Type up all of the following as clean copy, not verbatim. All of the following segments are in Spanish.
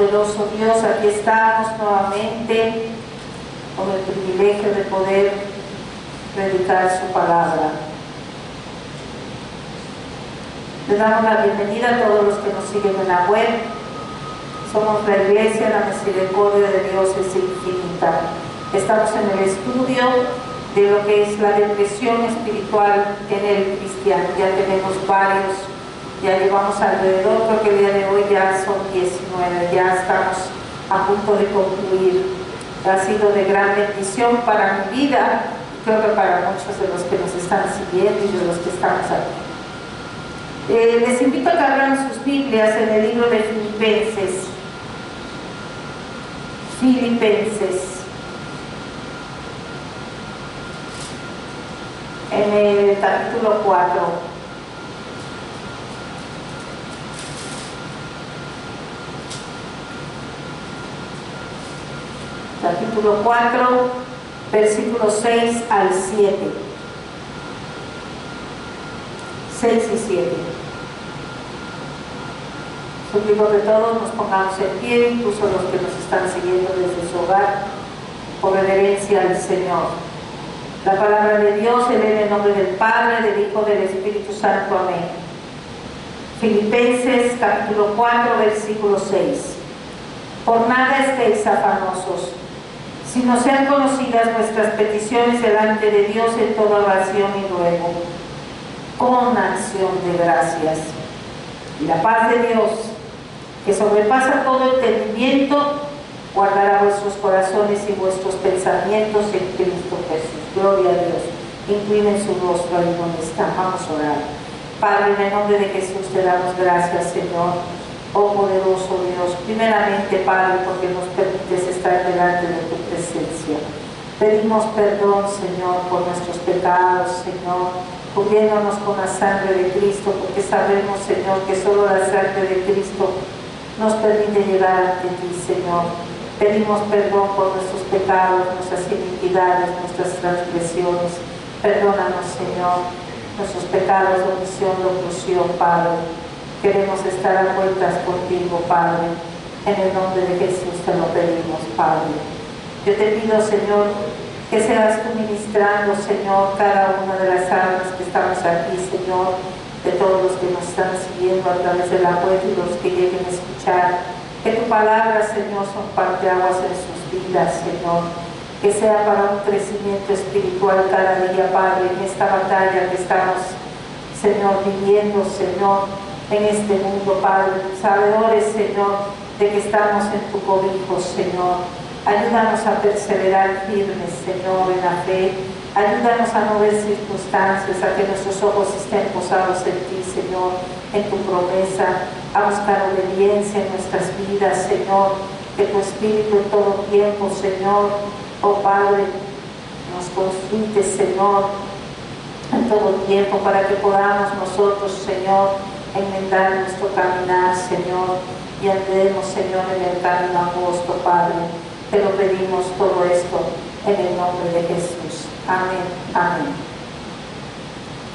poderoso Dios, aquí estamos nuevamente con el privilegio de poder predicar su palabra. Le damos la bienvenida a todos los que nos siguen en la web. Somos la Iglesia, la misericordia de Dios es infinita. Estamos en el estudio de lo que es la depresión espiritual en el cristiano. Ya tenemos varios, ya llevamos alrededor, creo que el día de hoy ya son 19, ya estamos a punto de concluir. Ha sido de gran bendición para mi vida, y creo que para muchos de los que nos están siguiendo y de los que estamos aquí. Les invito a que abran sus Biblias en el libro de Filipenses. En el capítulo 4. Capítulo 4, versículos 6 al 7. 6 y 7. Suplico que todos nos pongamos en pie, incluso los que nos están siguiendo desde su hogar, por reverencia al Señor. La palabra de Dios se lee en el nombre del Padre, del Hijo, del Espíritu Santo. Amén. Filipenses capítulo 4, versículo 6. Por nada estéis afanosos, sino sean conocidas vuestras peticiones delante de Dios en toda oración y ruego, con acción de gracias. Y la paz de Dios, que sobrepasa todo entendimiento, guardará vuestros corazones y vuestros pensamientos en Cristo Jesús. Gloria a Dios. Inclinen su rostro ahí donde están. Vamos a orar. Padre, en el nombre de Jesús te damos gracias, Señor. Oh poderoso Dios, primeramente, Padre, porque nos permites estar delante de tu presencia. Pedimos perdón, Señor, por nuestros pecados, Señor, cubriéndonos con la sangre de Cristo, porque sabemos, Señor, que solo la sangre de Cristo nos permite llegar ante ti, Señor. Pedimos perdón por nuestros pecados, nuestras iniquidades, nuestras transgresiones. Perdónanos, Señor, nuestros pecados de omisión, de oclusión, Padre. Queremos estar a cuentas contigo, Padre. En el nombre de Jesús te lo pedimos, Padre. Yo te pido, Señor, que seas tú ministrando, Señor, cada una de las almas que estamos aquí, Señor, de todos los que nos están siguiendo a través de la web y los que lleguen a escuchar. Que tu palabra, Señor, son parteaguas en sus vidas, Señor. Que sea para un crecimiento espiritual cada día, Padre, en esta batalla que estamos, Señor, viviendo, Señor, en este mundo, Padre. Sabedores, Señor, de que estamos en tu cobijo, Señor. Ayúdanos a perseverar firmes, Señor, en la fe. Ayúdanos a no ver circunstancias, a que nuestros ojos estén posados en ti, Señor, en tu promesa, a buscar obediencia en nuestras vidas, Señor. Que tu Espíritu en todo tiempo, Señor, oh Padre, nos consulte, Señor, en todo tiempo, para que podamos nosotros, Señor, enmendar nuestro caminar, Señor, y andemos, Señor, en el camino angosto, Padre. Te lo pedimos todo esto en el nombre de Jesús. Amén, amén.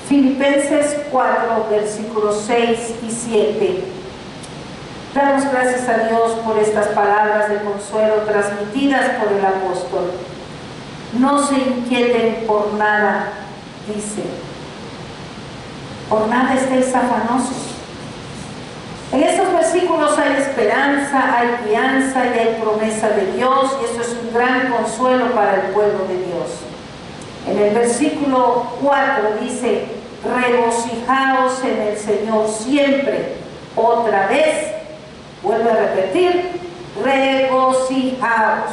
Filipenses 4, versículos 6 y 7. Damos gracias a Dios por estas palabras de consuelo transmitidas por el apóstol. No se inquieten por nada, dice. Por nada estéis afanosos. En estos versículos hay esperanza, hay guianza y hay promesa de Dios, y eso es un gran consuelo para el pueblo de Dios. En el versículo 4 dice: regocijaos en el Señor siempre. Otra vez, vuelve a repetir: regocijaos.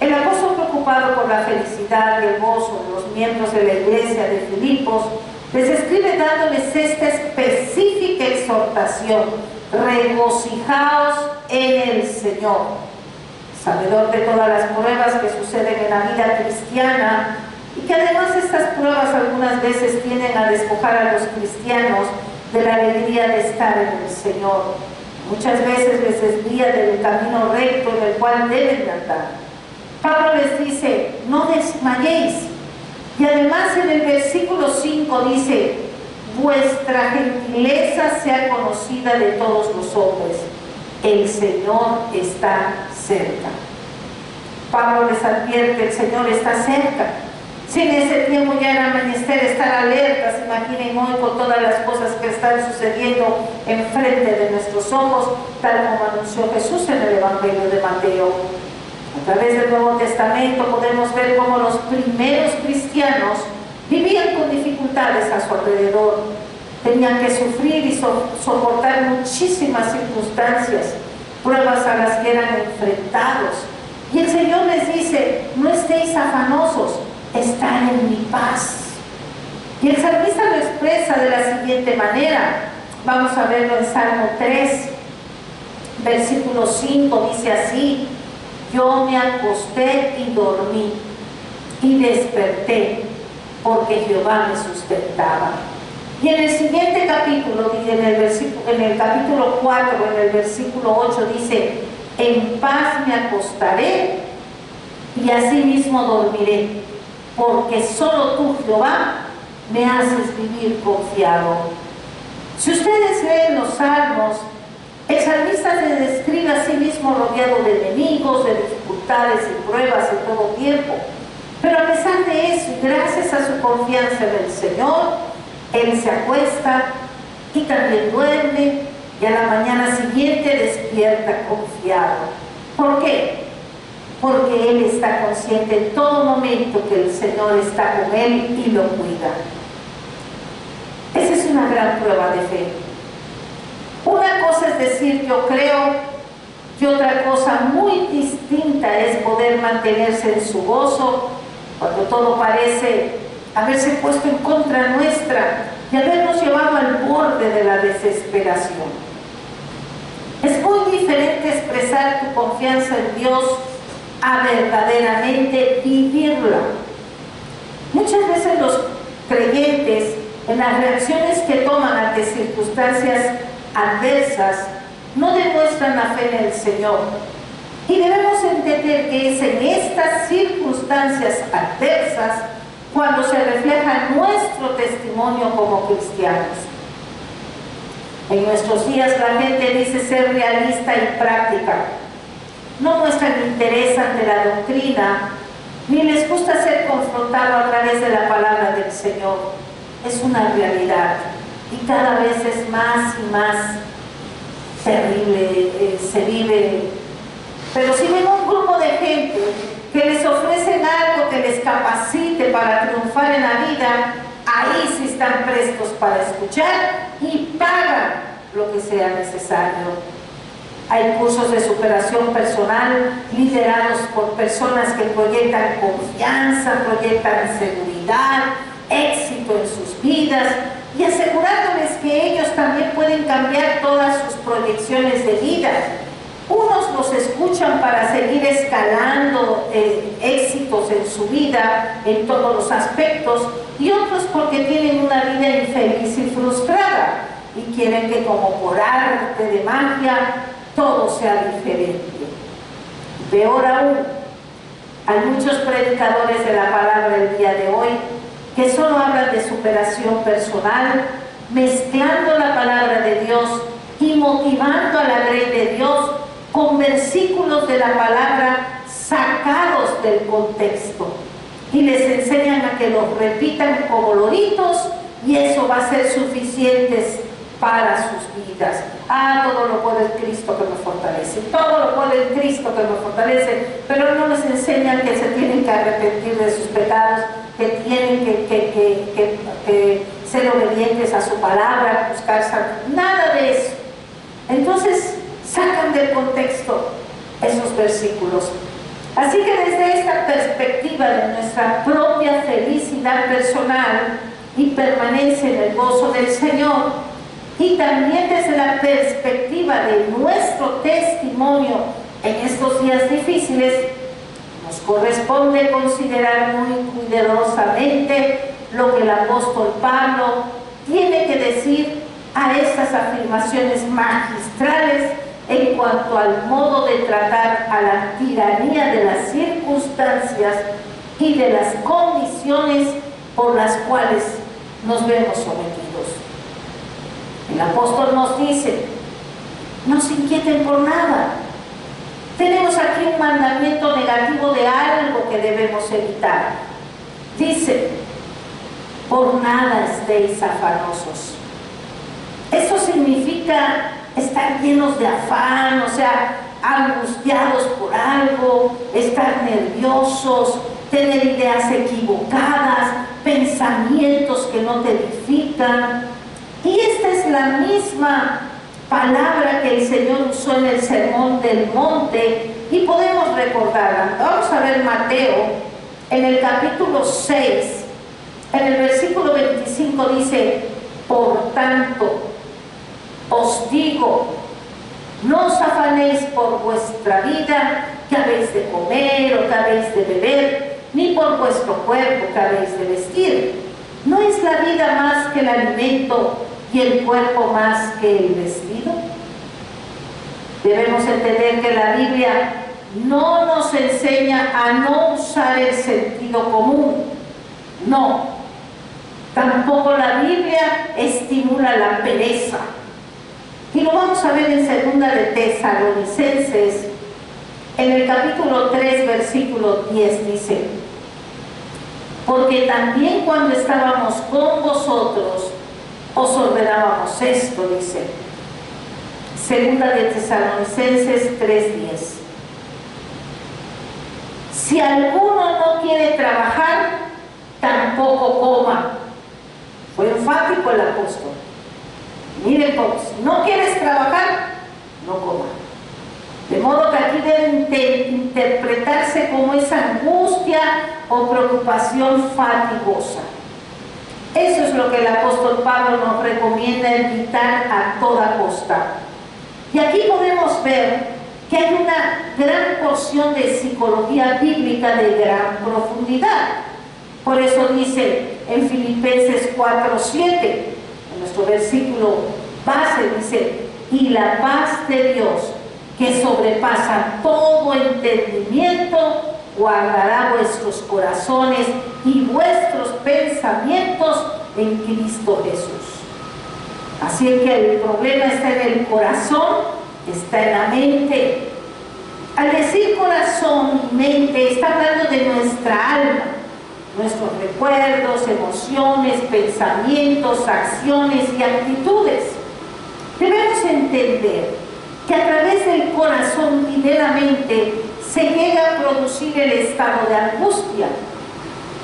El apóstol, preocupado por la felicidad y el gozo de los miembros de la iglesia de Filipos, les escribe dándoles esta específica exhortación: regocijaos en el Señor. Sabedor de todas las pruebas que suceden en la vida cristiana, y que además estas pruebas algunas veces tienden a despojar a los cristianos de la alegría de estar en el Señor. Muchas veces les desvía del camino recto en el cual deben de andar. Pablo les dice: no desmayéis. Y además en el versículo 5 dice: vuestra gentileza sea conocida de todos los hombres. el Señor está cerca. Pablo les advierte, el Señor está cerca. Si en ese tiempo ya era menester estar alertas, imaginen hoy con todas las cosas que están sucediendo enfrente de nuestros ojos, tal como anunció Jesús en el Evangelio de Mateo. A través del Nuevo Testamento podemos ver cómo los primeros cristianos vivían con dificultades a su alrededor. Tenían que sufrir y soportar muchísimas circunstancias, pruebas a las que eran enfrentados. Y el Señor les dice, no estéis afanosos, estad en mi paz. Y el salmista lo expresa de la siguiente manera. Vamos a verlo en Salmo 3, versículo 5, dice así: yo me acosté y dormí, y desperté, porque Jehová me sustentaba. Y en el siguiente capítulo, en el capítulo 4, en el versículo 8, dice: en paz me acostaré y asimismo dormiré, porque solo tú, Jehová, me haces vivir confiado. Si ustedes leen los salmos, el salmista se describe a sí mismo rodeado de enemigos, de dificultades y pruebas en todo tiempo. Pero a pesar de eso, gracias a su confianza en el Señor, él se acuesta y también duerme, y a la mañana siguiente despierta confiado. ¿Por qué? Porque él está consciente en todo momento que el Señor está con él y lo cuida. Esa es una gran prueba de fe. Una cosa es decir yo creo, y otra cosa muy distinta es poder mantenerse en su gozo cuando todo parece haberse puesto en contra nuestra y habernos llevado al borde de la desesperación. Es muy diferente expresar tu confianza en Dios a verdaderamente vivirla. Muchas veces los creyentes, en las reacciones que toman ante circunstancias adversas, no demuestran la fe en el Señor. Y debemos entender que es en estas circunstancias adversas cuando se refleja nuestro testimonio como cristianos. En nuestros días la gente dice ser realista y práctica. No muestran interés ante la doctrina, ni les gusta ser confrontado a través de la palabra del Señor. Es una realidad y cada vez es más y más terrible, se vive. Pero si ven un grupo de gente que les ofrecen algo que les capacite para triunfar en la vida, ahí sí están prestos para escuchar y pagan lo que sea necesario. Hay cursos de superación personal liderados por personas que proyectan confianza, proyectan seguridad, éxito en sus vidas y asegurándoles que ellos también pueden cambiar todas sus proyecciones de vida. Unos los escuchan para seguir escalando éxitos en su vida, en todos los aspectos, y otros porque tienen una vida infeliz y frustrada y quieren que como por arte de magia todo sea diferente. Peor aún, hay muchos predicadores de la palabra del día de hoy que solo hablan de superación personal, mezclando la palabra de Dios y motivando a la grey de Dios con versículos de la palabra sacados del contexto, y les enseñan a que los repitan como loritos y eso va a ser suficiente para sus vidas. Todo lo puede el Cristo que me fortalece, todo lo puede el Cristo que me fortalece, pero no les enseñan que se tienen que arrepentir de sus pecados, que tienen que ser obedientes a su palabra, buscar nada de eso. Entonces sacan del contexto esos versículos. Así que desde esta perspectiva de nuestra propia felicidad personal y permanencia en el gozo del Señor, y también desde la perspectiva de nuestro testimonio en estos días difíciles, nos corresponde considerar muy cuidadosamente lo que el apóstol Pablo tiene que decir a estas afirmaciones magistrales en cuanto al modo de tratar a la tiranía de las circunstancias y de las condiciones por las cuales nos vemos sometidos. El apóstol nos dice: no se inquieten por nada. Tenemos aquí un mandamiento negativo de algo que debemos evitar. Dice, por nada estéis afanosos. Eso significa estar llenos de afán, o sea, angustiados por algo, estar nerviosos, tener ideas equivocadas, pensamientos que no te edifican. Y esta es la misma palabra que el Señor usó en el Sermón del Monte y podemos recordarla. Vamos a ver Mateo en el capítulo 6, en el versículo 25 dice, por tanto, os digo, no os afanéis por vuestra vida, que habéis de comer o que habéis de beber, ni por vuestro cuerpo que habéis de vestir. ¿No es la vida más que el alimento y el cuerpo más que el vestido? Debemos entender que la Biblia no nos enseña a no usar el sentido común. No. Tampoco la Biblia estimula la pereza. Y lo vamos a ver en 2 de Tesalonicenses, en el capítulo 3, versículo 10, dice, porque también cuando estábamos con vosotros, os ordenábamos esto, dice. 2 de Tesalonicenses 3:10. Si alguno no quiere trabajar, tampoco coma. Fue enfático el apóstol. Miren, si no quieres trabajar, no coma. De modo que aquí debe interpretarse como esa angustia o preocupación fatigosa. Eso es lo que el apóstol Pablo nos recomienda evitar a toda costa. Y aquí podemos ver que hay una gran porción de psicología bíblica de gran profundidad. Por eso dice en Filipenses 4:7, en nuestro versículo base, dice, y la paz de Dios, que sobrepasa todo entendimiento, guardará vuestros corazones y vuestros pensamientos en Cristo Jesús. Así es que el problema está en el corazón, está en la mente. Al decir corazón y mente, está hablando de nuestra alma, nuestros recuerdos, emociones, pensamientos, acciones y actitudes. Debemos entender que a través del corazón y de la mente se llega a producir el estado de angustia.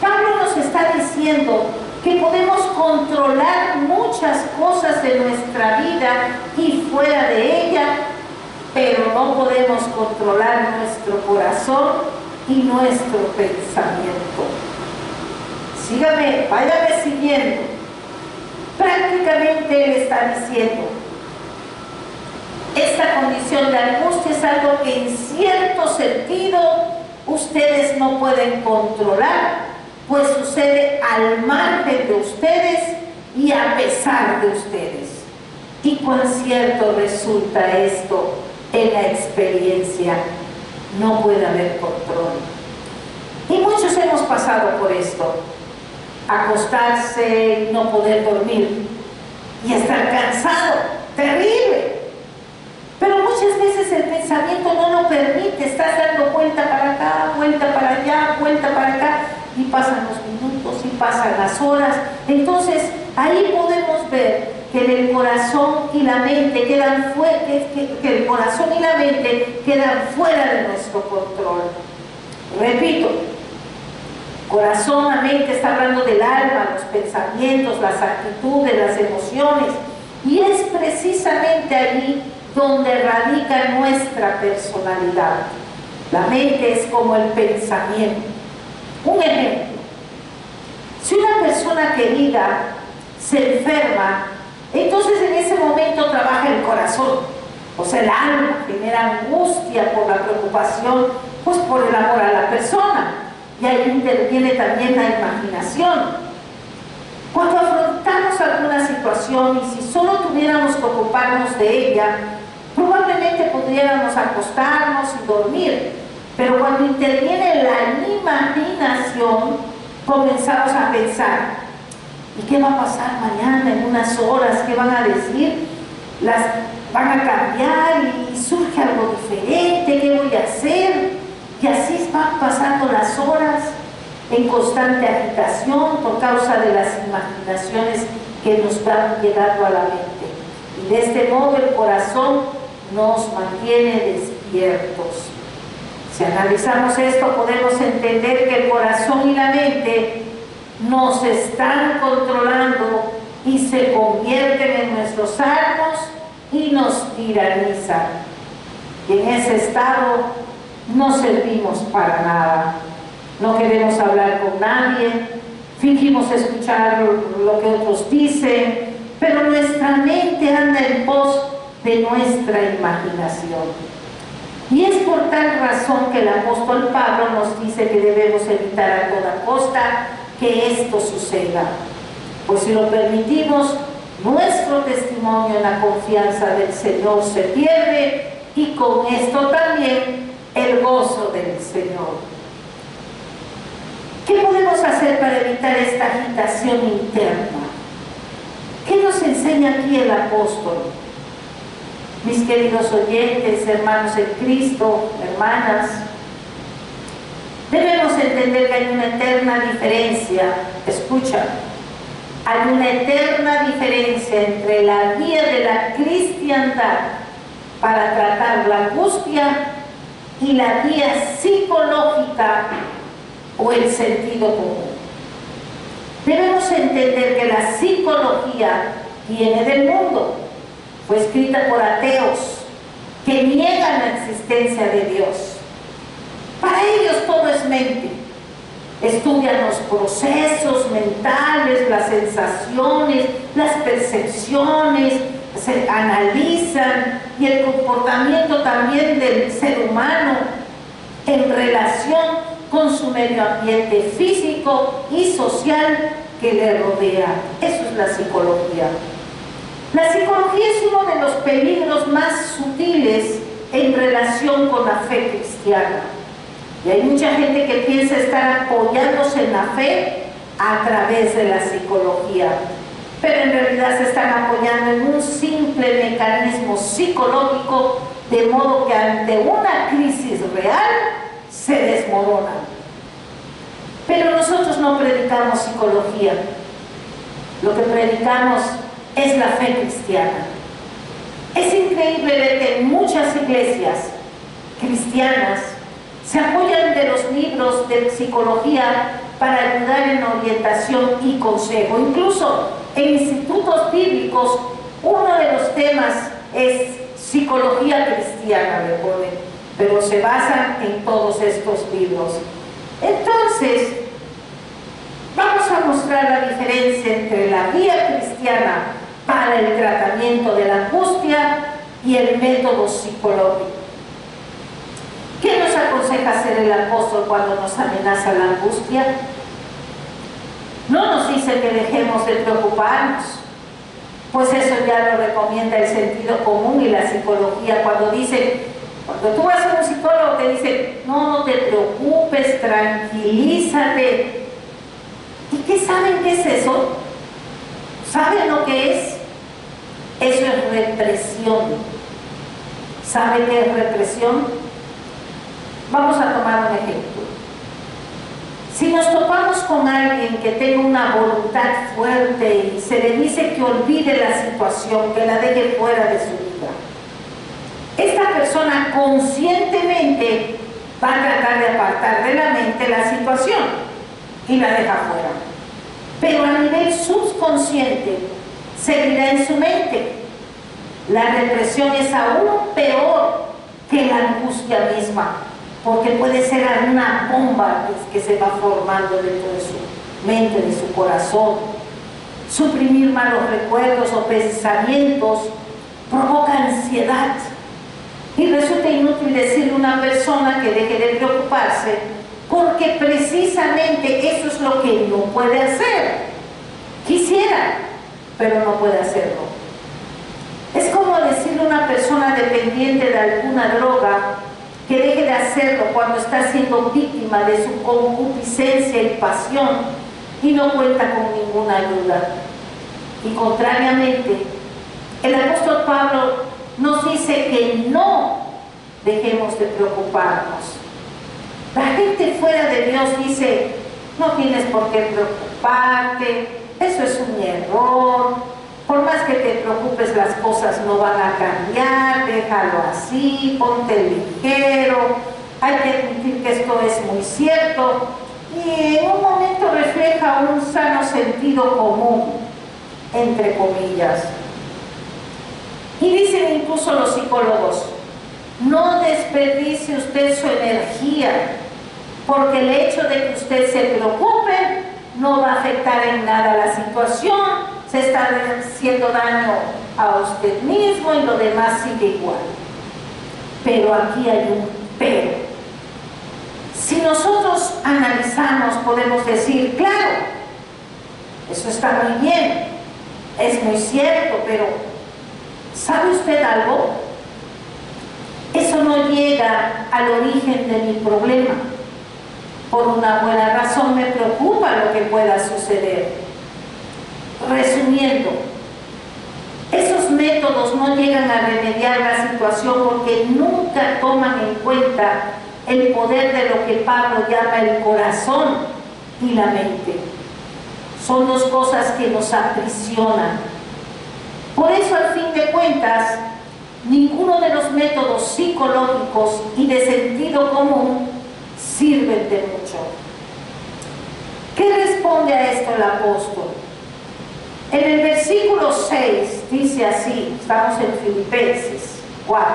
Pablo nos está diciendo que podemos controlar muchas cosas de nuestra vida y fuera de ella, pero no podemos controlar nuestro corazón y nuestro pensamiento. Sígame, váyame siguiendo. Prácticamente él está diciendo, esta condición de angustia es algo que en cierto sentido ustedes no pueden controlar, pues sucede al margen de ustedes y a pesar de ustedes. Y cuán cierto resulta esto en la experiencia. No puede haber control. Y muchos hemos pasado por esto. Acostarse y no poder dormir y estar cansado, terrible. Pero muchas veces el pensamiento no lo permite, estás dando vuelta para acá, vuelta para allá, vuelta para acá, y pasan los minutos y pasan las horas. Entonces ahí podemos ver que el corazón y la mente quedan fuera, que el corazón y la mente quedan fuera de nuestro control. Repito, corazón, la mente está hablando del alma, los pensamientos, las actitudes, las emociones, y es precisamente allí donde radica nuestra personalidad. La mente es como el pensamiento. Un ejemplo, si una persona querida se enferma, entonces en ese momento trabaja el corazón, o sea, el alma genera angustia por la preocupación, pues por el amor a la persona, y ahí interviene también la imaginación. Cuando afrontamos alguna situación y si solo tuviéramos que ocuparnos de ella, probablemente pudiéramos acostarnos y dormir, pero cuando interviene la imaginación, comenzamos a pensar, ¿y qué va a pasar mañana en unas horas? ¿Qué van a decir? van a cambiar y surge algo diferente, ¿qué voy a hacer? Y así van pasando las horas en constante agitación por causa de las imaginaciones que nos van llegando a la mente. Y de este modo el corazón nos mantiene despiertos. Si analizamos esto, podemos entender que el corazón y la mente nos están controlando y se convierten en nuestros amos y nos tiranizan. Y en ese estado no servimos para nada. No queremos hablar con nadie, fingimos escuchar lo que otros dicen, pero nuestra mente anda en pos de nuestra imaginación. Y es por tal razón que el apóstol Pablo nos dice que debemos evitar a toda costa que esto suceda. Pues si lo permitimos, nuestro testimonio en la confianza del Señor se pierde y con esto también el gozo del Señor. ¿Qué podemos hacer para evitar esta agitación interna? ¿Qué nos enseña aquí el apóstol? Mis queridos oyentes, hermanos en Cristo, hermanas, debemos entender que hay una eterna diferencia, escucha, hay una eterna diferencia entre la vía de la cristiandad para tratar la angustia y la vía psicológica o el sentido común. Debemos entender que la psicología viene del mundo, fue escrita por ateos que niegan la existencia de Dios. Para ellos todo es mente. Estudian los procesos mentales, las sensaciones, las percepciones, se analizan y el comportamiento también del ser humano en relación con su medio ambiente físico y social que le rodea. Eso es la psicología. La psicología es uno de los peligros más sutiles en relación con la fe cristiana. Y hay mucha gente que piensa estar apoyándose en la fe a través de la psicología, pero en realidad se están apoyando en un simple mecanismo psicológico, de modo que ante una crisis real se desmoronan. Pero nosotros no predicamos psicología, lo que predicamos es la fe cristiana. Es increíble ver que en muchas iglesias cristianas se apoyan de los libros de psicología para ayudar en orientación y consejo. Incluso en institutos bíblicos, uno de los temas es psicología cristiana, le ponen, pero se basan en todos estos libros. Entonces, vamos a mostrar la diferencia entre la guía cristiana para el tratamiento de la angustia y el método psicológico. ¿Qué nos aconseja hacer el apóstol cuando nos amenaza la angustia? No nos dice que dejemos de preocuparnos, pues eso ya lo recomienda el sentido común y la psicología. Cuando tú vas a un psicólogo te dice, no te preocupes, tranquilízate. ¿Y qué saben qué es eso? ¿Saben lo que es? Eso es represión. ¿Saben qué es represión? Vamos a tomar un ejemplo. Si nos topamos con alguien que tenga una voluntad fuerte y se le dice que olvide la situación, que la deje fuera de su vida, esta persona conscientemente va a tratar de apartar de la mente la situación y la deja fuera. Pero a nivel subconsciente seguirá en su mente. La represión es aún peor que la angustia misma, porque puede ser una bomba que se va formando dentro de su mente, de su corazón. Suprimir malos recuerdos o pensamientos provoca ansiedad. Y resulta inútil decirle a una persona que deje de preocuparse, porque precisamente eso es lo que no puede hacer. Quisiera, pero no puede hacerlo. Es como decirle a una persona dependiente de alguna droga que deje de hacerlo cuando está siendo víctima de su concupiscencia y pasión y no cuenta con ninguna ayuda. Y contrariamente, el apóstol Pablo nos dice que no dejemos de preocuparnos. La gente fuera de Dios dice, no tienes por qué preocuparte, eso es un error, por más que te preocupes las cosas no van a cambiar, déjalo así, ponte ligero, hay que admitir que esto es muy cierto, y en un momento refleja un sano sentido común, entre comillas. Y dicen incluso los psicólogos, no desperdicie usted su energía, porque el hecho de que usted se preocupe no va a afectar en nada la situación, se está haciendo daño a usted mismo y lo demás sigue igual. Pero aquí hay un pero. Si nosotros analizamos, podemos decir, claro, eso está muy bien, es muy cierto, pero ¿sabe usted algo? Eso no llega al origen de mi problema. Por una buena razón me preocupa lo que pueda suceder. Resumiendo, esos métodos no llegan a remediar la situación porque nunca toman en cuenta el poder de lo que Pablo llama el corazón y la mente. Son dos cosas que nos aprisionan. Por eso, al fin de cuentas, ninguno de los métodos psicológicos y de sentido común sirven de mucho. ¿Qué responde a esto el apóstol? En el versículo 6 dice así, estamos en Filipenses 4,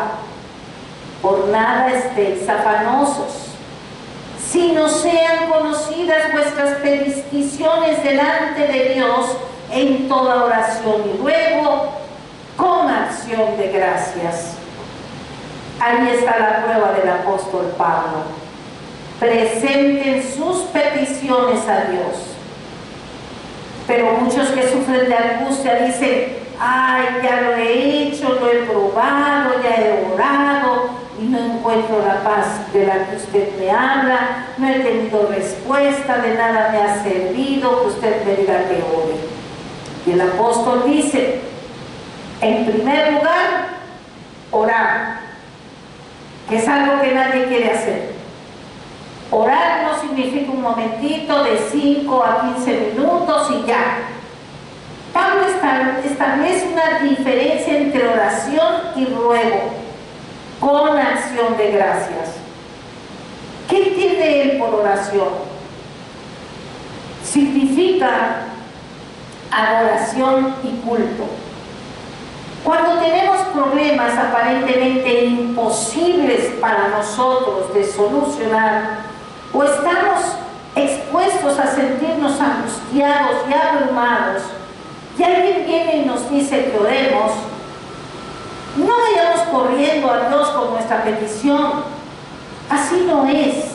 por nada estéis afanosos, sino sean conocidas vuestras peticiones delante de Dios en toda oración y ruego, con acción de gracias. Ahí está la prueba del apóstol Pablo. Presenten sus peticiones a Dios. Pero muchos que sufren de angustia dicen, ay, ya lo he hecho, lo he probado, ya he orado y no encuentro la paz de la que usted me habla, no he tenido respuesta, de nada me ha servido que usted me diga que ore. Y el apóstol dice, en primer lugar, orar, que es algo que nadie quiere hacer. Orar no significa un momentito de 5 a 15 minutos y ya. Pablo establece una diferencia entre oración y ruego, con acción de gracias. ¿Qué entiende él por oración? Significa adoración y culto. Cuando tenemos problemas aparentemente imposibles para nosotros de solucionar, o estamos expuestos a sentirnos angustiados y abrumados, y alguien viene y nos dice que oremos, no vayamos corriendo a Dios con nuestra petición. Así no es.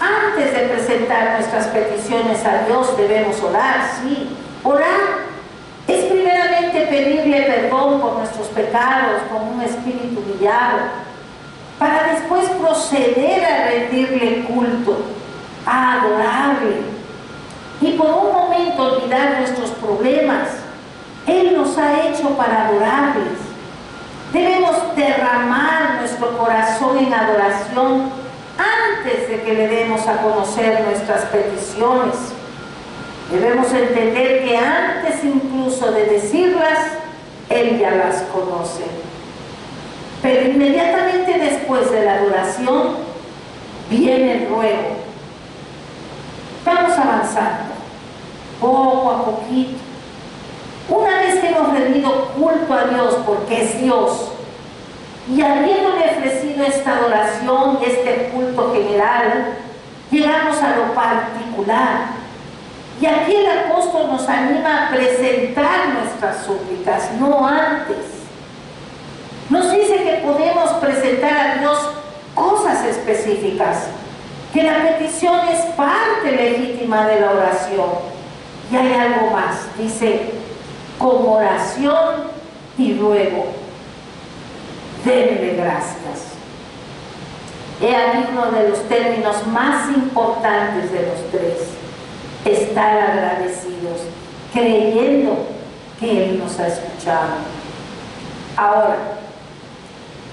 Antes de presentar nuestras peticiones a Dios debemos orar, sí. Orar es primeramente pedirle perdón por nuestros pecados con un espíritu humillado, para después proceder a rendirle culto, a adorarle, y por un momento olvidar nuestros problemas. Él nos ha hecho para adorarles. Debemos derramar nuestro corazón en adoración antes de que le demos a conocer nuestras peticiones. Debemos entender que antes incluso de decirlas, Él ya las conoce. Pero inmediatamente después de la adoración, viene el ruego. Vamos avanzando, poco a poquito. Una vez que hemos rendido culto a Dios, porque es Dios, y habiéndole ofrecido esta adoración y este culto general, llegamos a lo particular. Y aquí el apóstol nos anima a presentar nuestras súplicas, no antes. Nos dice que podemos presentar a Dios cosas específicas, que la petición es parte legítima de la oración. Y hay algo más, dice, con oración y ruego, denle gracias. He aquí uno de los términos más importantes de los tres: estar agradecidos, creyendo que Él nos ha escuchado. Ahora,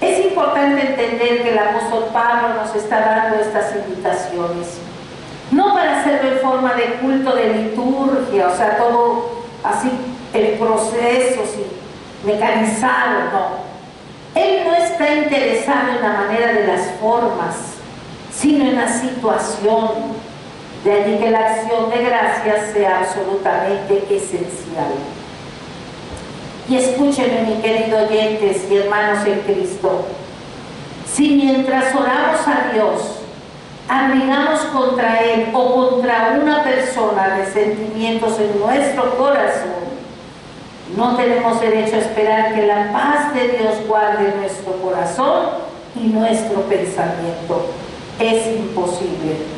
Es importante entender que el apóstol Pablo nos está dando estas invitaciones, no para hacerlo en forma de culto de liturgia, o sea, todo así el proceso, sí, mecanizado, no. Él no está interesado en la manera de las formas, sino en la situación. De allí que la acción de gracias sea absolutamente esencial. Y escúchenme, mi querido oyentes y hermanos en Cristo, si mientras oramos a Dios, abrigamos contra Él o contra una persona resentimientos en nuestro corazón, no tenemos derecho a esperar que la paz de Dios guarde nuestro corazón y nuestro pensamiento. Es imposible.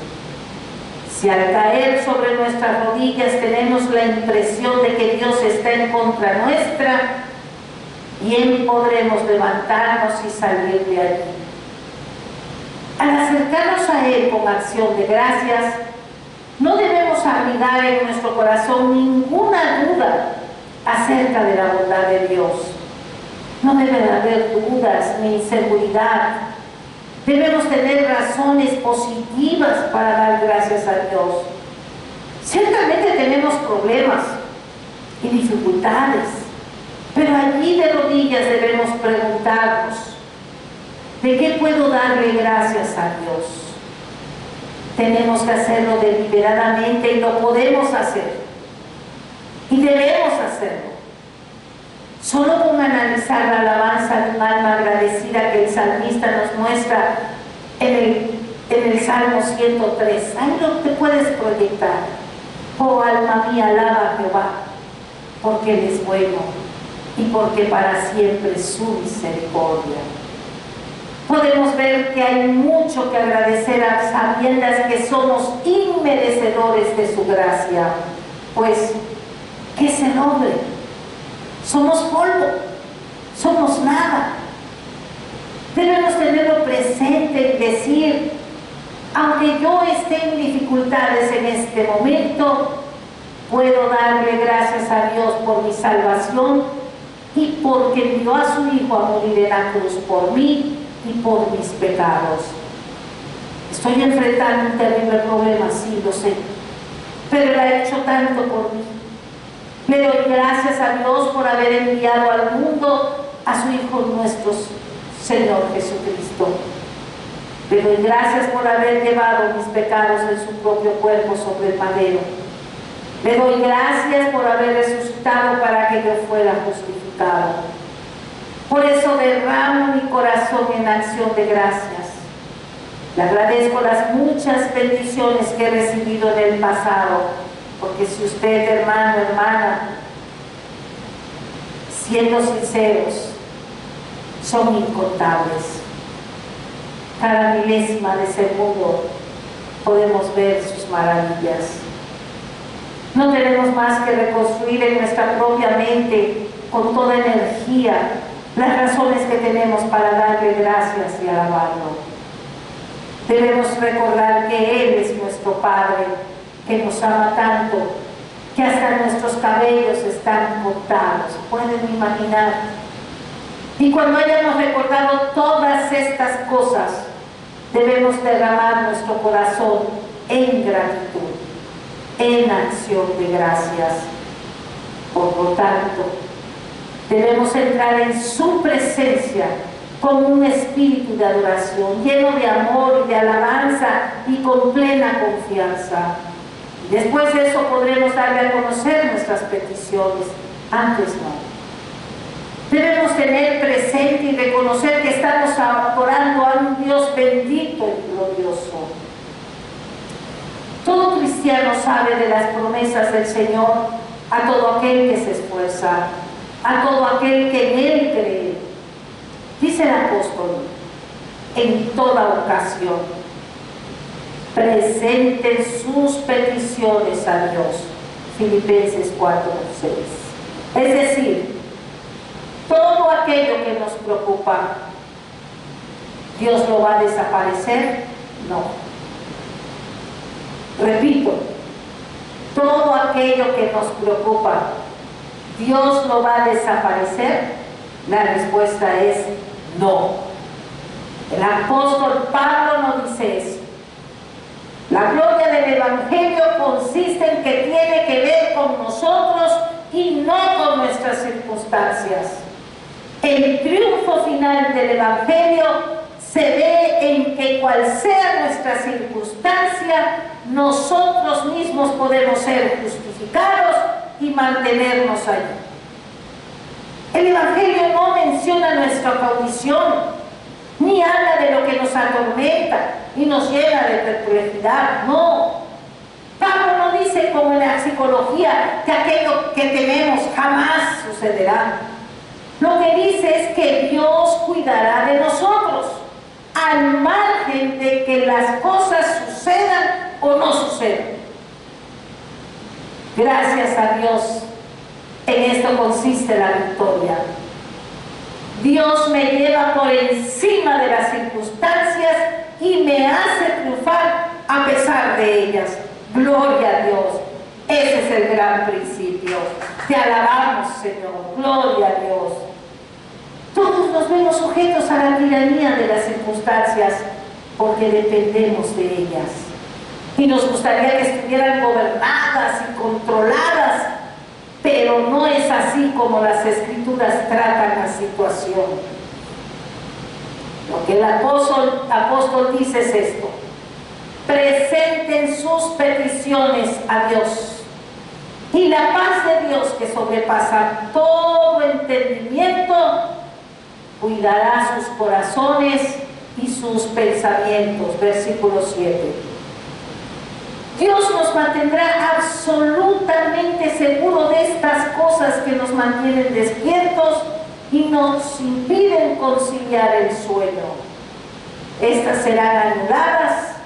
Si al caer sobre nuestras rodillas tenemos la impresión de que Dios está en contra nuestra, bien podremos levantarnos y salir de allí. Al acercarnos a Él con acción de gracias, no debemos abrigar en nuestro corazón ninguna duda acerca de la bondad de Dios. No deben haber dudas ni inseguridad. Debemos tener razones positivas para dar gracias a Dios. Ciertamente tenemos problemas y dificultades, pero allí de rodillas debemos preguntarnos: ¿de qué puedo darle gracias a Dios? Tenemos que hacerlo deliberadamente y lo podemos hacer. Y debemos hacerlo. Solo con analizar la alabanza de un alma agradecida que el salmista nos muestra en el Salmo 103. Ahí no te puedes proyectar. Oh alma mía, alaba a Jehová, porque Él es bueno y porque para siempre es su misericordia. Podemos ver que hay mucho que agradecer a sabiendas que somos inmerecedores de su gracia. Pues, ¿qué es el hombre? Somos polvo, somos nada. Debemos tenerlo presente y decir: aunque yo esté en dificultades en este momento, puedo darle gracias a Dios por mi salvación y porque envió a su Hijo a morir en la cruz por mí y por mis pecados. Estoy enfrentando un terrible problema, sí, lo sé, pero Él ha hecho tanto por mí. Le doy gracias a Dios por haber enviado al mundo a su Hijo nuestro Señor Jesucristo. Le doy gracias por haber llevado mis pecados en su propio cuerpo sobre el madero. Le doy gracias por haber resucitado para que yo fuera justificado. Por eso derramo mi corazón en acción de gracias. Le agradezco las muchas bendiciones que he recibido en el pasado. Porque si usted, hermano, hermana, siendo sinceros, son incontables. Cada milésima de segundo podemos ver sus maravillas. No tenemos más que reconstruir en nuestra propia mente, con toda energía, las razones que tenemos para darle gracias y alabarlo. Debemos recordar que Él es nuestro Padre, que nos ama tanto, que hasta nuestros cabellos están contados. ¿Pueden imaginar? Y cuando hayamos recordado todas estas cosas, debemos derramar nuestro corazón en gratitud, en acción de gracias. Por lo tanto, debemos entrar en su presencia con un espíritu de adoración, lleno de amor y de alabanza y con plena confianza. Después de eso podremos darle a conocer nuestras peticiones, antes no. Debemos tener presente y reconocer que estamos adorando a un Dios bendito y glorioso. Todo cristiano sabe de las promesas del Señor a todo aquel que se esfuerza, a todo aquel que en Él cree. Dice el apóstol: en toda ocasión presenten sus peticiones a Dios. Filipenses 4:6. Es decir, todo aquello que nos preocupa, ¿Dios lo va a desaparecer? No. Repito, todo aquello que nos preocupa, ¿Dios lo va a desaparecer? La respuesta es no. El apóstol Pablo no dice eso. La gloria del Evangelio consiste en que tiene que ver con nosotros y no con nuestras circunstancias. El triunfo final del Evangelio se ve en que cual sea nuestra circunstancia, nosotros mismos podemos ser justificados y mantenernos ahí. El Evangelio no menciona nuestra condición, ni habla de lo que nos atormenta y nos llena de perplejidad, no. Pablo no dice, como en la psicología, que aquello que tememos jamás sucederá. Lo que dice es que Dios cuidará de nosotros, al margen de que las cosas sucedan o no sucedan. Gracias a Dios, en esto consiste la victoria. Dios me lleva por encima de las circunstancias y me hace triunfar a pesar de ellas. Gloria a Dios. Ese es el gran principio. Te alabamos, Señor. Gloria a Dios. Todos nos vemos sujetos a la tiranía de las circunstancias porque dependemos de ellas. Y nos gustaría que estuvieran gobernadas y controladas, pero no es así como las Escrituras tratan la situación. Lo que el apóstol dice es esto: presenten sus peticiones a Dios, y la paz de Dios, que sobrepasa todo entendimiento, cuidará sus corazones y sus pensamientos. Versículo 7. Dios nos mantendrá absolutamente seguros de estas cosas que nos mantienen despiertos y nos impiden conciliar el sueño. Estas serán anuladas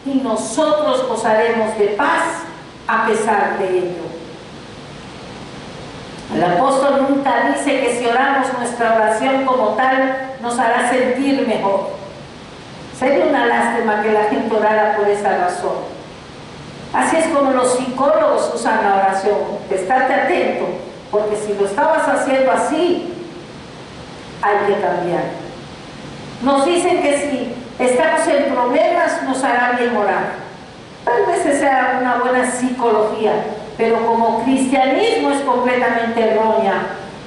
y nosotros gozaremos de paz a pesar de ello. El apóstol nunca dice que si oramos nuestra oración como tal nos hará sentir mejor. Sería una lástima que la gente orara por esa razón. Así es como los psicólogos usan la oración. Estate atento, porque si lo estabas haciendo así, hay que cambiar. Nos dicen que si estamos en problemas nos hará bien orar. Tal vez esa sea una buena psicología, pero como cristianismo es completamente errónea.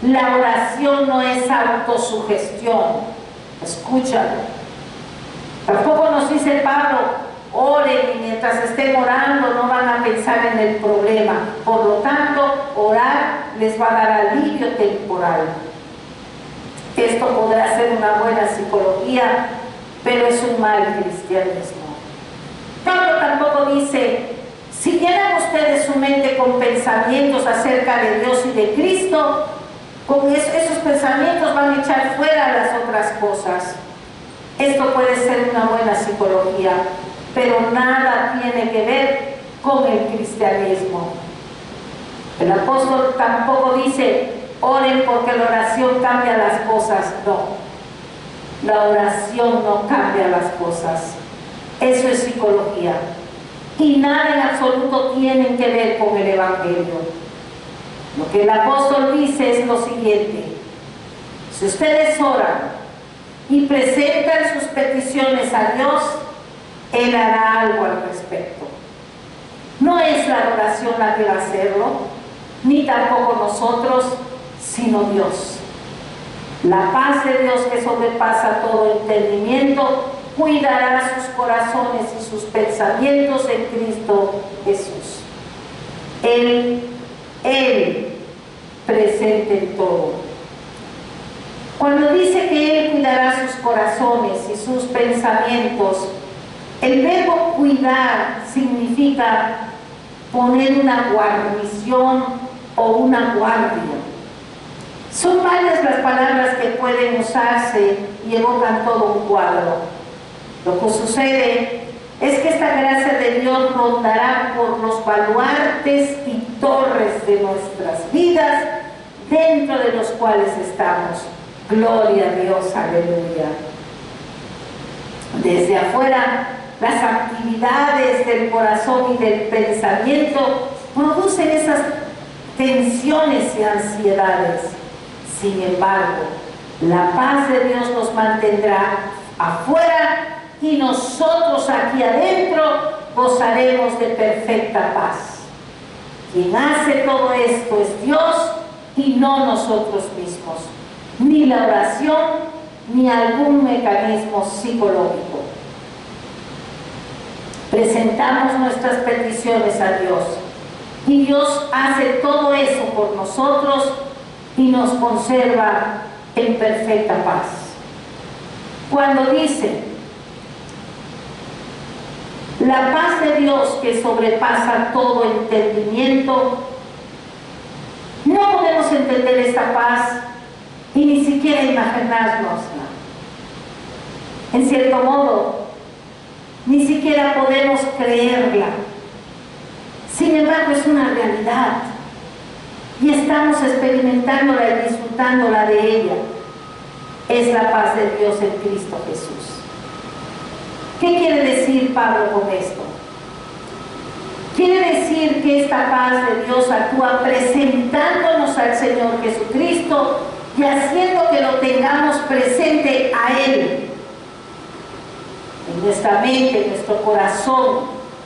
La oración no es autosugestión. Escúchalo. Tampoco nos dice Pablo: oren y mientras estén orando no van a pensar en el problema. Por lo tanto, orar les va a dar alivio temporal. Esto podrá ser una buena psicología, pero es un mal cristianismo. Pablo tampoco dice: si llenan ustedes su mente con pensamientos acerca de Dios y de Cristo, con esos pensamientos van a echar fuera las otras cosas. Esto puede ser una buena psicología, pero nada tiene que ver con el cristianismo. El apóstol tampoco dice: oren porque la oración cambia las cosas. No, la oración no cambia las cosas. Eso es psicología. Y nada en absoluto tiene que ver con el Evangelio. Lo que el apóstol dice es lo siguiente: si ustedes oran y presentan sus peticiones a Dios, Él hará algo al respecto. No es la oración la que va a hacerlo, ni tampoco nosotros, sino Dios. La paz de Dios, que sobrepasa todo entendimiento, cuidará sus corazones y sus pensamientos en Cristo Jesús. Él presente en todo. Cuando dice que Él cuidará sus corazones y sus pensamientos, el verbo cuidar significa poner una guarnición o una guardia. Son varias las palabras que pueden usarse y evocan todo un cuadro. Lo que sucede es que esta gracia de Dios rondará por los baluartes y torres de nuestras vidas, dentro de los cuales estamos. Gloria a Dios, aleluya. Desde afuera, las actividades del corazón y del pensamiento producen esas tensiones y ansiedades. Sin embargo, la paz de Dios nos mantendrá afuera y nosotros aquí adentro gozaremos de perfecta paz. Quien hace todo esto es Dios y no nosotros mismos, ni la oración, ni algún mecanismo psicológico. Presentamos nuestras peticiones a Dios y Dios hace todo eso por nosotros y nos conserva en perfecta paz. Cuando dice la paz de Dios que sobrepasa todo entendimiento, no podemos entender esta paz y ni siquiera imaginárnosla. En cierto modo, ni siquiera podemos creerla. Sin embargo, es una realidad y estamos experimentándola y disfrutándola de ella. Es la paz de Dios en Cristo Jesús. ¿Qué quiere decir Pablo con esto? Quiere decir que esta paz de Dios actúa presentándonos al Señor Jesucristo y haciendo que lo tengamos presente a Él. En nuestra mente, en nuestro corazón,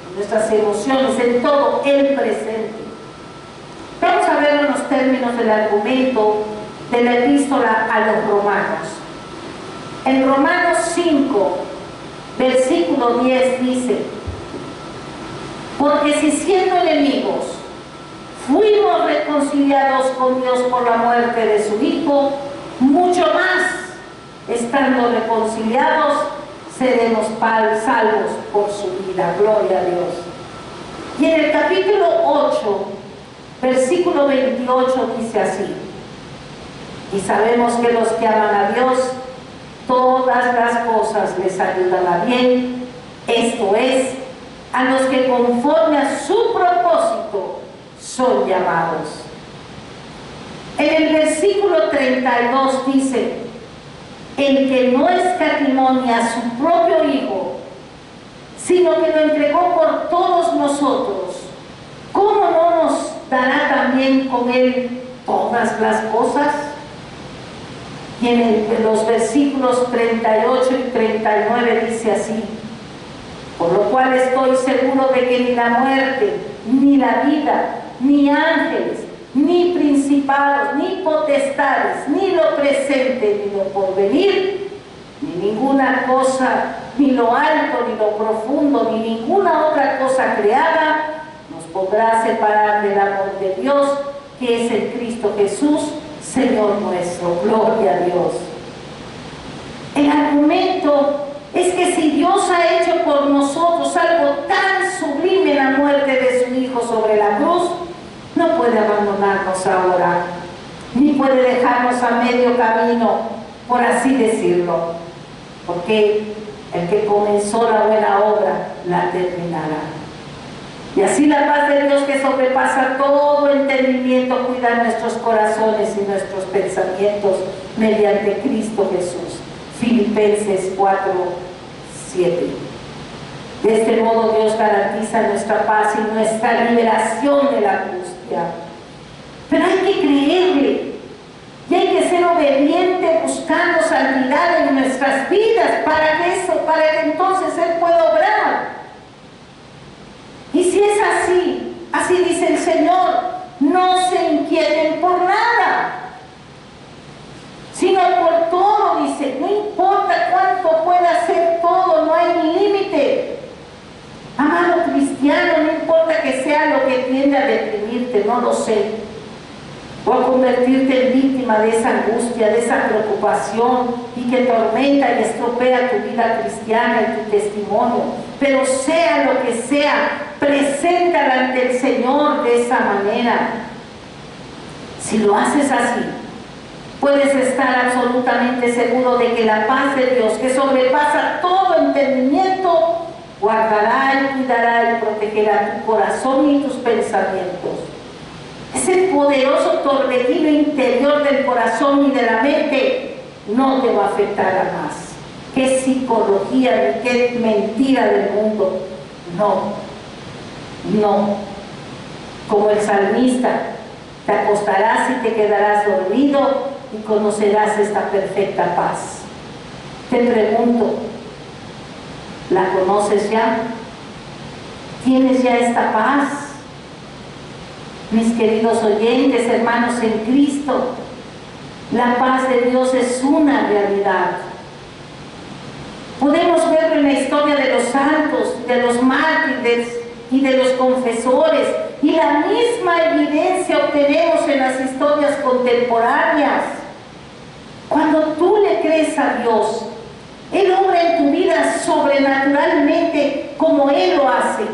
en nuestras emociones, en todo Él presente. Vamos a ver en los términos del argumento de la epístola a los Romanos. En Romanos 5, versículo 10 dice: porque si siendo enemigos fuimos reconciliados con Dios por la muerte de su Hijo, mucho más, estando reconciliados, seremos salvos por su vida. Gloria a Dios. Y en el capítulo 8, versículo 28 dice así: y sabemos que los que aman a Dios, todas las cosas les ayudan a bien, esto es, a los que conforme a su propósito son llamados. En el versículo 32 dice: el que no escatimó ni a su propio Hijo, sino que lo entregó por todos nosotros, ¿cómo no nos dará también con Él todas las cosas? Y en los versículos 38 y 39 dice así: por lo cual estoy seguro de que ni la muerte, ni la vida, ni ángeles, ni principados, ni potestades, ni lo presente, ni lo porvenir, ni ninguna cosa, ni lo alto, ni lo profundo, ni ninguna otra cosa creada, nos podrá separar del amor de Dios, que es en Cristo Jesús, Señor nuestro. Gloria a Dios. El argumento es que si Dios ha hecho por nosotros algo tan sublime en la muerte de su Hijo sobre la cruz, no puede abandonarnos ahora, ni puede dejarnos a medio camino, por así decirlo, porque el que comenzó la buena obra la terminará. Y así la paz de Dios, que sobrepasa todo entendimiento, cuida nuestros corazones y nuestros pensamientos mediante Cristo Jesús. Filipenses 4:7. De este modo Dios garantiza nuestra paz y nuestra liberación de la angustia. Pero hay que creerle y hay que ser obediente buscando santidad en nuestras vidas para que entonces Él pueda obrar. Y si es así, así dice el Señor, no se inquieten por nada, sino por todo, dice. No importa cuánto pueda ser todo, no hay ni límite. Amado cristiano, no importa que sea lo que tiende a deprimirte, no lo sé, o a convertirte en víctima de esa angustia, de esa preocupación, y que tormenta y estropea tu vida cristiana y tu testimonio. Pero sea lo que sea, preséntala ante el Señor de esa manera. Si lo haces así, puedes estar absolutamente seguro de que la paz de Dios, que sobrepasa todo entendimiento, guardará y cuidará y protegerá tu corazón y tus pensamientos. Ese poderoso torbellino interior del corazón y de la mente no te va a afectar a más. ¿Qué psicología ni qué mentira del mundo? No, no. Como el salmista, te acostarás y te quedarás dormido y conocerás esta perfecta paz. Te pregunto, ¿la conoces ya? ¿Tienes ya esta paz? Mis queridos oyentes, hermanos en Cristo, la paz de Dios es una realidad. Podemos verlo en la historia de los santos, de los mártires y de los confesores, y la misma evidencia obtenemos en las historias contemporáneas. Cuando tú le crees a Dios, Él obra en tu vida sobrenaturalmente como Él lo hace,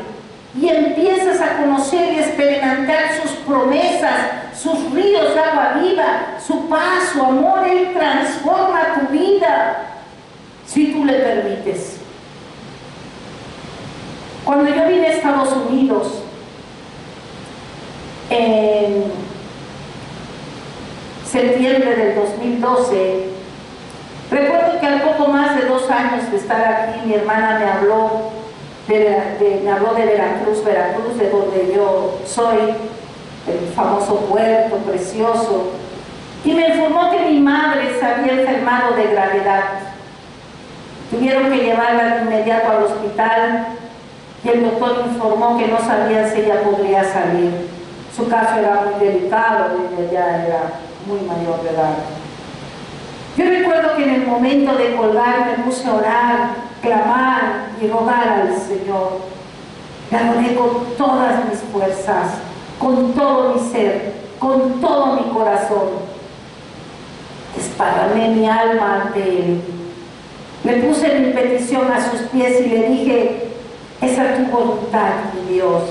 y empiezas a conocer y experimentar sus promesas, sus ríos de agua viva, su paz, su amor. Él transforma tu vida si tú le permites. Cuando yo vine a Estados Unidos en septiembre del 2012, recuerdo que al poco más de 2 años de estar aquí, mi hermana me habló de Veracruz, de donde yo soy, el famoso puerto precioso, y me informó que mi madre se había enfermado de gravedad. Tuvieron que llevarla de inmediato al hospital y el doctor informó que no sabían si ella podría salir. Su caso era muy delicado, ella ya era muy mayor de edad. Yo recuerdo que en el momento de colgar me puse a orar, clamar y rogar al Señor. Le adoré con todas mis fuerzas, con todo mi ser, con todo mi corazón. Desparramé mi alma ante Él. Le puse mi petición a sus pies y le dije: esa es tu voluntad, mi Dios.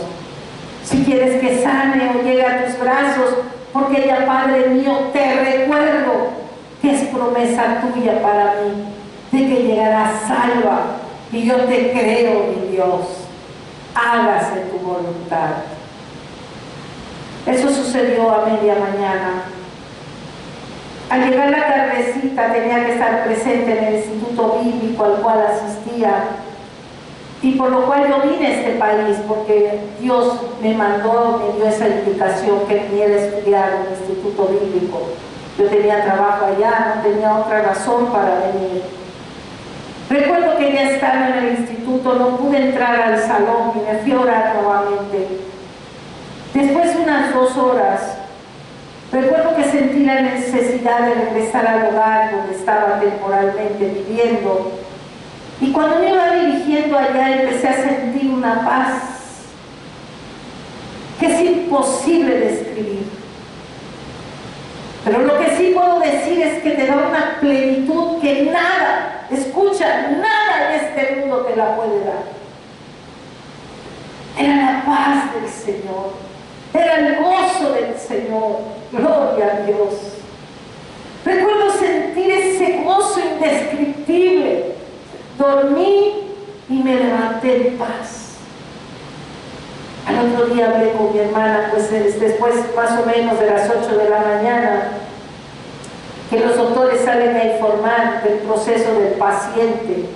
Si quieres que sane o llegue a tus brazos, porque ya, Padre mío, te recuerdo que es promesa tuya para mí, de que llegarás salva, y yo te creo, mi Dios. Hágase tu voluntad. Eso sucedió a media mañana. Al llegar la tardecita tenía que estar presente en el instituto bíblico al cual asistía, y por lo cual yo vine a este país, porque Dios me mandó, me dio esa indicación que viniera a estudiar en el instituto bíblico. Yo tenía trabajo allá, no tenía otra razón para venir. Recuerdo que ya estando en el instituto no pude entrar al salón y me fui a orar nuevamente. Después de unas 2 horas, recuerdo que sentí la necesidad de regresar al hogar donde estaba temporalmente viviendo. Y cuando me iba dirigiendo allá, empecé a sentir una paz que es imposible describir. Pero lo que sí puedo decir es que te da una plenitud que nada, escucha, nada en este mundo te la puede dar. Era la paz del Señor, era el gozo del Señor. Gloria a Dios. Recuerdo sentir ese gozo indescriptible. Dormí y me levanté en paz. Al otro día hablé con mi hermana, pues después más o menos de las 8 de la mañana, que los doctores salen a informar del proceso del paciente.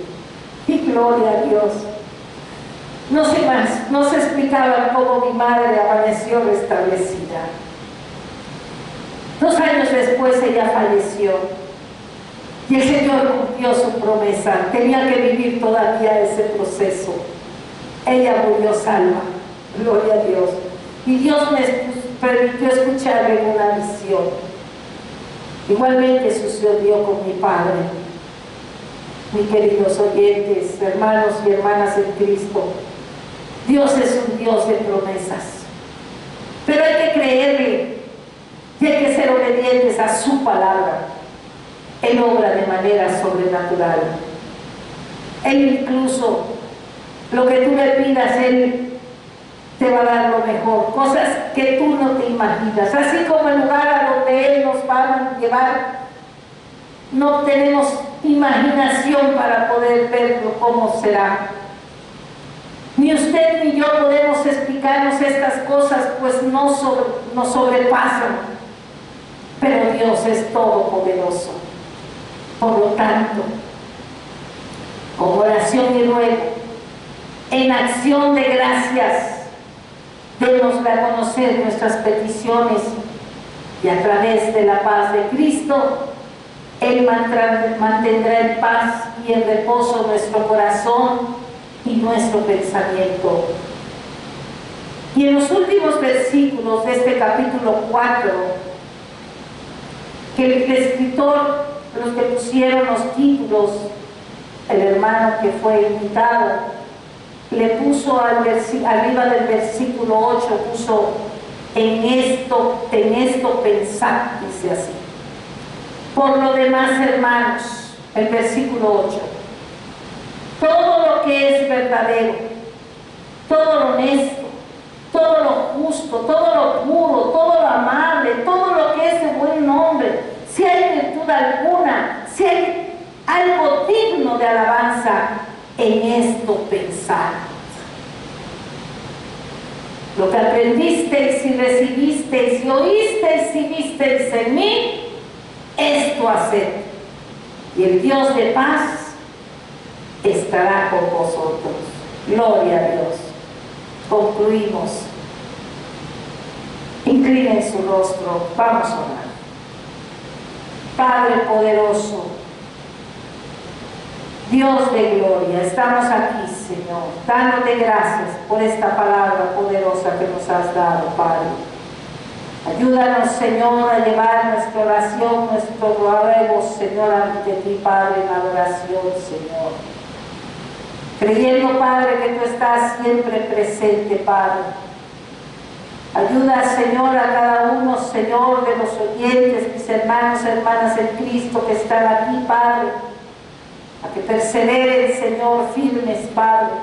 Y gloria a Dios. No sé más, no se explicaba cómo mi madre amaneció restablecida. 2 años después ella falleció. Y el Señor cumplió su promesa. Tenía que vivir todavía ese proceso. Ella murió salva. Gloria a Dios. Y Dios me permitió escucharle en una visión. Igualmente sucedió con mi padre. Mis queridos oyentes, hermanos y hermanas en Cristo, Dios es un Dios de promesas. Pero hay que creerle y hay que ser obedientes a su palabra. Él obra de manera sobrenatural. Él incluso, lo que tú le pidas, Él te va a dar lo mejor, cosas que tú no te imaginas. Así como el lugar a donde Él nos va a llevar, no tenemos imaginación para poder verlo cómo será. Ni usted ni yo podemos explicarnos estas cosas, pues nos sobrepasan. Pero Dios es todopoderoso. Por lo tanto, con oración y ruego, en acción de gracias, démosle a conocer nuestras peticiones, y a través de la paz de Cristo, Él mantendrá en paz y en reposo nuestro corazón y nuestro pensamiento. Y en los últimos versículos de este capítulo 4, que el escritor, los que pusieron los títulos, el hermano que fue invitado, le puso arriba del versículo 8, puso en esto pensad, dice así. Por lo demás, hermanos, el versículo 8, todo lo que es verdadero, todo lo honesto, todo lo justo, todo lo puro, todo lo amable, todo lo que es de buen nombre, si hay virtud alguna, si hay algo digno de alabanza, en esto pensad. Lo que aprendisteis y recibisteis y oísteis y visteis en mí, esto haced, y el Dios de paz estará con vosotros. Gloria a Dios. Concluimos. Inclinen su rostro, vamos a orar. Padre poderoso, Dios de gloria, estamos aquí, Señor, dándote gracias por esta palabra poderosa que nos has dado, Padre. Ayúdanos, Señor, a llevar nuestra oración, nuestros ruegos, Señor, ante ti, Padre, en adoración, Señor. Creyendo, Padre, que tú estás siempre presente, Padre. Ayuda, Señor, a cada uno, Señor, de los oyentes, mis hermanos y hermanas en Cristo que están aquí, Padre, a que perseveren, Señor, firmes, Padre,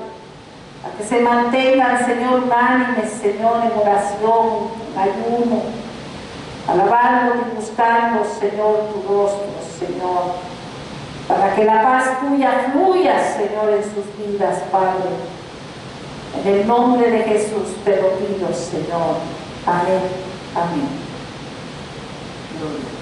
a que se mantengan, Señor, unánimes, Señor, en oración, en ayuno, alabando y buscando, Señor, tu rostro, Señor, para que la paz tuya fluya, Señor, en sus vidas, Padre. En el nombre de Jesús te lo pido, Señor. Amén. Amén. Gloria.